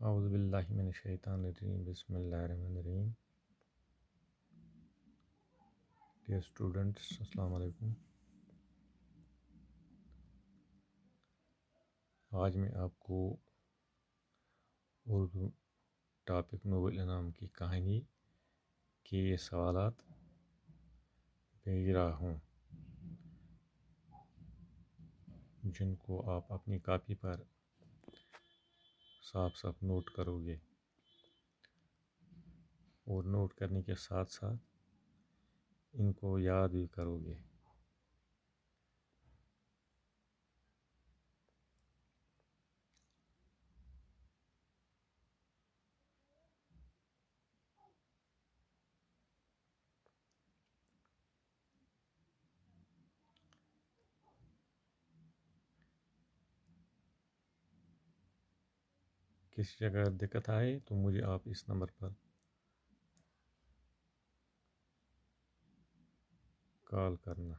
اعوذ باللہ من الشیطان الرجیم بسم اللہ الرحمن الرحیم. ڈیئر اسٹوڈنٹس، السلام علیکم. آج میں آپ کو اردو ٹاپک نوبل انعام کی کہانی کے یہ سوالات بھیج رہا ہوں، جن کو آپ اپنی کاپی پر صاف صاف نوٹ کرو گے، اور نوٹ کرنے کے ساتھ ساتھ ان کو یاد بھی کرو گے. کسی جگہ دقت آئے تو مجھے آپ اس نمبر پر کال کرنا.